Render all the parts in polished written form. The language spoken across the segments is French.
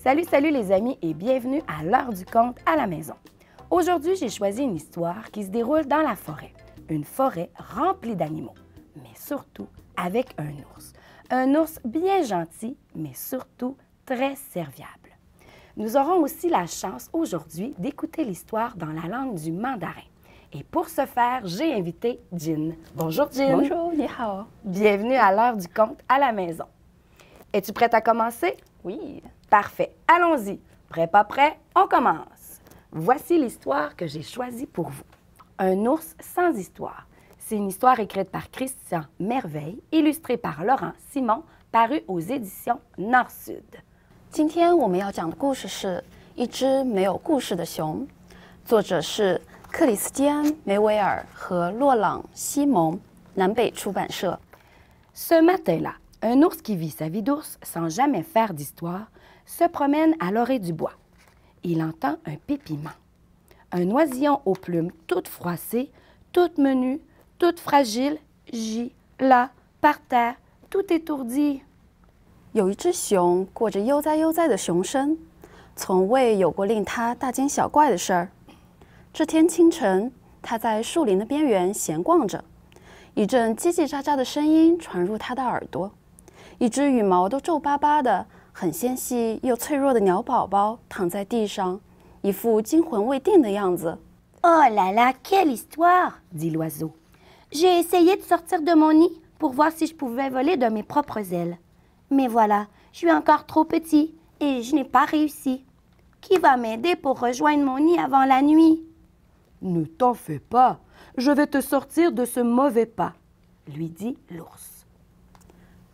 Salut, salut les amis et bienvenue à l'heure du conte à la maison. Aujourd'hui, j'ai choisi une histoire qui se déroule dans la forêt. Une forêt remplie d'animaux, mais surtout avec un ours. Un ours bien gentil, mais surtout très serviable. Nous aurons aussi la chance aujourd'hui d'écouter l'histoire dans la langue du mandarin. Et pour ce faire, j'ai invité Jin. Bonjour Jin. Bonjour, ni hao. Bienvenue à l'heure du conte à la maison. Es-tu prête à commencer? Oui. Parfait. Allons-y. Prêt, pas prêt? On commence. Voici l'histoire que j'ai choisie pour vous. Un ours sans histoire. C'est une histoire écrite par Christian Merveille, illustrée par Laurent Simon, parue aux éditions Nord-Sud. 今天我们要讲的故事是一只没有故事的熊，作者是克里斯蒂安·梅维尔和洛朗·西蒙，南北出版社。 Ce matin-là, un ours qui vit sa vie d'ours sans jamais faire d'histoire se promène à l'orée du bois. Il entend un pépiment. Un oisillon aux plumes toutes froissées, toute menue, toute fragile, gît là, par terre, tout étourdi. 有一只熊过着悠哉悠哉的熊生，从未有过令它大惊小怪的事儿。这天清晨，它在树林的边缘闲逛着，一阵叽叽喳喳的声音传入它的耳朵。一只羽毛都皱巴巴的、很纤细又脆弱的鸟宝宝躺在地上，一副惊魂未定的样子。 Oh là là, quelle histoire, dit l'oiseau. J'ai essayé de sortir de mon nid pour voir si je pouvais voler de mes propres ailes. Mais voilà, je suis encore trop petit et je n'ai pas réussi. Qui va m'aider pour rejoindre mon nid avant la nuit? Ne t'en fais pas, je vais te sortir de ce mauvais pas, lui dit l'ours.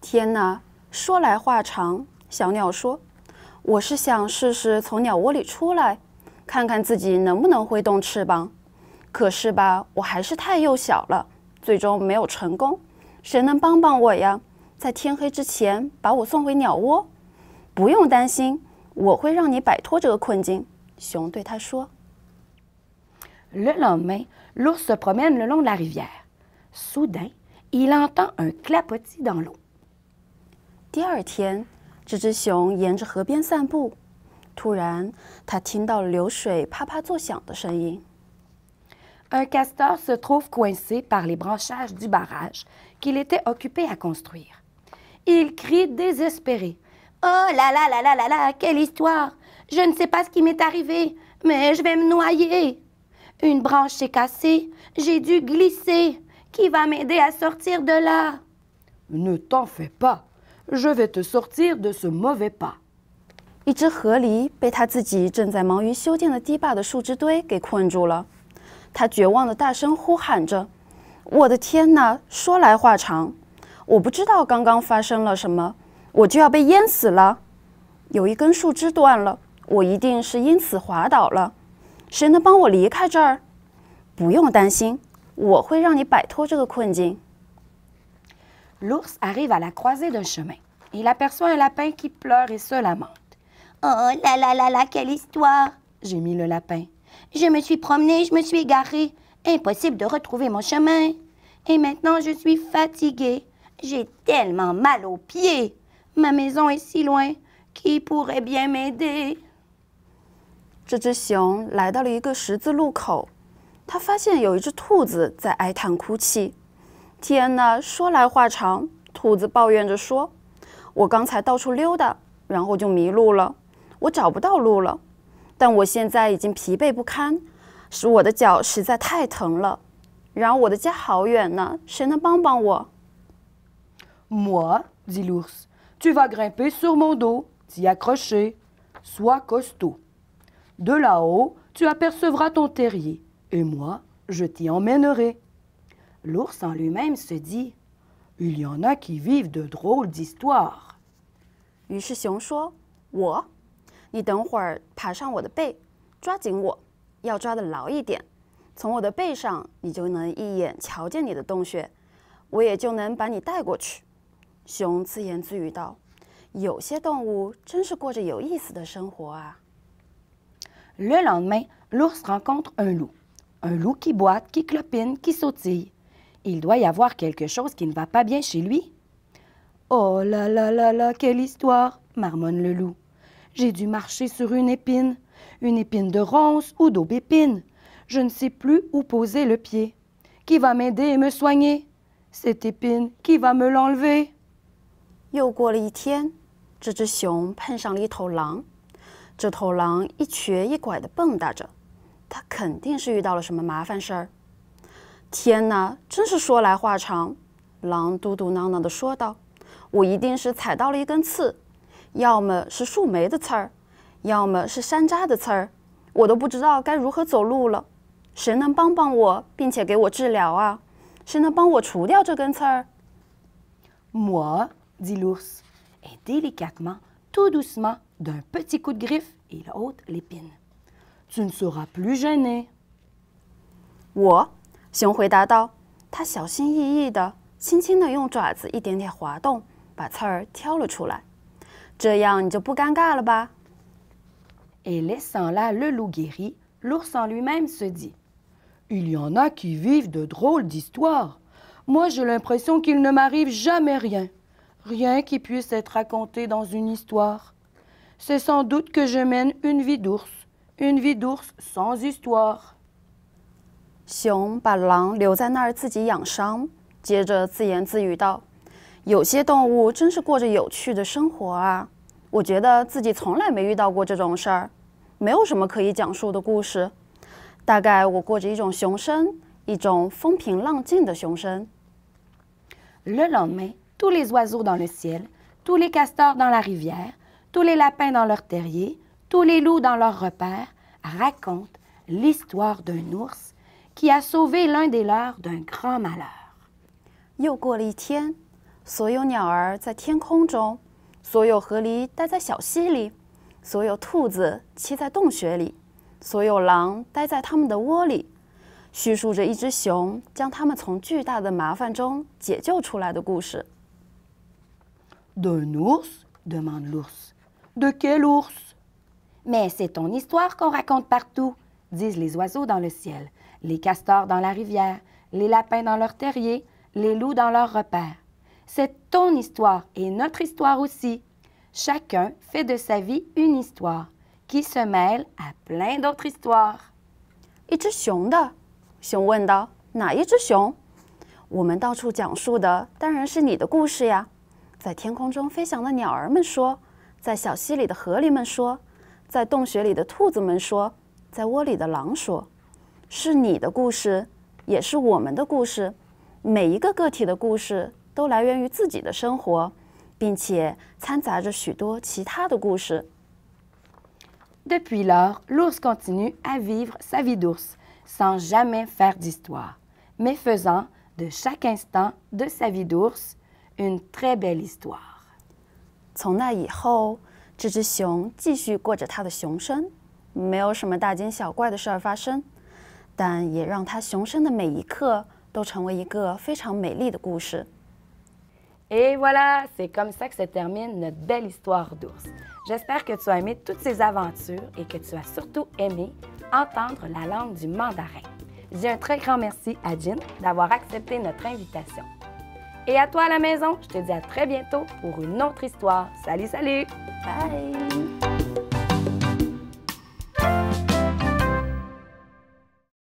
天哪，说来话长。小鸟说：“我是想试试从鸟窝里出来，看看自己能不能挥动翅膀。可是吧，我还是太幼小了，最终没有成功。谁能帮帮我呀？在天黑之前把我送回鸟窝？不用担心，我会让你摆脱这个困境。”熊对他说。 Le lendemain, l'ours se promène le long de la rivière. Soudain, il entend un clapotis dans l'eau. 第二天，这只熊沿着河边散步，突然，它听到了流水啪啪作响的声音。 Un castor se trouve coincé par les branchages du barrage qu'il était occupé à construire. Il crie désespéré. « Oh là là là là là là, quelle histoire! Je ne sais pas ce qui m'est arrivé, mais je vais me noyer. Une branche s'est cassée, j'ai dû glisser. Qui va m'aider à sortir de là? »« Ne t'en fais pas, je vais te sortir de ce mauvais pas. » 一只河狸被它自己正在忙于修建的堤坝的树枝堆给困住了，它绝望地大声呼喊着：“我的天哪！说来话长，我不知道刚刚发生了什么，我就要被淹死了。有一根树枝断了，我一定是因此滑倒了。谁能帮我离开这儿？不用担心，我会让你摆脱这个困境。” L'ours arrive à la croisée d'un chemin. Il aperçoit un lapin qui pleure et se lamente. « Oh là là là là, quelle histoire! » gémit le lapin. « Je me suis promené, je me suis égaré. Impossible de retrouver mon chemin. Et maintenant, je suis fatigué. J'ai tellement mal aux pieds. Ma maison est si loin. Qui pourrait bien m'aider? » 这只熊来到了一个十字路口，它发现有一只兔子在哀叹哭泣。天哪，说来话长，兔子抱怨着说：“我刚才到处溜达，然后就迷路了，我找不到路了。但我现在已经疲惫不堪，使我的脚实在太疼了。然后我的家好远呢，谁能帮帮我？” Moi, dit l'ours, tu vas grimper sur mon dos, t'y accrocher. Sois costaud. De là-haut, tu apercevras ton terrier, et moi, je t'y emmènerai. L'ours en lui-même se dit, il y en a qui vivent de drôles d'histoires. 于是熊说：“你等会儿爬上我的背，抓紧我，要抓得牢一点。从我的背上，你就能一眼瞧见你的洞穴，我也就能把你带过去。”熊自言自语道：“有些动物真是过着有意思的生活啊。” Le lendemain, l'ours rencontre un loup. Un loup qui boite, qui clopine, qui sautille. Il doit y avoir quelque chose qui ne va pas bien chez lui. « Oh là là là là, quelle histoire! » marmonne le loup. J'ai dû marcher sur une épine de ronce ou d'aubépine. Je ne sais plus où poser le pied. Qui va m'aider et me soigner? Cette épine, qui va me l'enlever? 又过了一天，这只熊碰上了一头狼。这头狼一瘸一拐地蹦跶着，它肯定是遇到了什么麻烦事儿。天哪，真是说来话长。狼嘟嘟囔囔地说道：“我一定是踩到了一根刺，要么是树莓的刺儿，要么是山楂的刺儿，我都不知道该如何走路了。谁能帮帮我，并且给我治疗啊？谁能帮我除掉这根刺儿？” Moi, dit l'ours, et délicatement, tout doucement, d'un petit coup de griffe, il ôte l'épine. Tu ne seras plus gêné. 我，熊回答道。它小心翼翼地、轻轻地用爪子一点点滑动，把刺儿挑了出来。这样你就不尴尬了吧？ Et laissant là le loup guéri, l'ours en lui-même se dit: Il y en a qui vivent de drôles d'histoires. Moi, j'ai l'impression qu'il ne m'arrive jamais rien. Rien qui puisse être raconté dans une histoire. C'est sans doute que je mène une vie d'ours sans histoire. 熊把狼留在那儿自己养伤，接着自言自语道：“有些动物真是过着有趣的生活啊！我觉得自己从来没遇到过这种事儿，没有什么可以讲述的故事。大概我过着一种熊生，一种风平浪静的熊生。” Le lendemain, tous les oiseaux dans le ciel, tous les castors dans la rivière, tous les lapins dans leur terrier, tous les loups dans leur repère racontent l'histoire d'un ours qui a sauvé l'un des leurs d'un grand malheur. 又过了一天，所有鸟儿在天空中，所有河狸待在小溪里，所有兔子栖在洞穴里，所有狼待在它们的窝里，叙述着一只熊将它们从巨大的麻烦中解救出来的故事。D'un ours? Demande l'ours. De quel ours? Mais c'est ton histoire qu'on raconte partout, disent les oiseaux dans le ciel, les castors dans la rivière, les lapins dans leur terrier, les loups dans leur repère. C'est ton histoire et notre histoire aussi. Chacun fait de sa vie une histoire qui se mêle à plein d'autres histoires. 一只熊的，熊问道：“哪一只熊？”我们到处讲述的当然是你的故事呀。在天空中飞翔的鸟儿们说，在小溪里的河狸们说，在洞穴里的兔子们说，在窝里的狼说，是你的故事，也是我们的故事。每一个个体的故事都来源于自己的生活，并且掺杂着许多其他的故事。Depuis lors, l'ours continue à vivre sa vie d'ours, sans jamais faire d'histoire, mais faisant de chaque instant de sa vie d'ours une très belle histoire. 从那以后，这只熊继续过着它的熊生，没有什么大惊小怪的事儿发生，但也让它熊生的每一刻都成为一个非常美丽的故事。Et voilà, c'est comme ça que se termine notre belle histoire d'ours. J'espère que tu as aimé toutes ces aventures et que tu as surtout aimé entendre la langue du mandarin. Je dis un très grand merci à Jin d'avoir accepté notre invitation. Et à toi à la maison, je te dis à très bientôt pour une autre histoire. Salut, salut! Bye!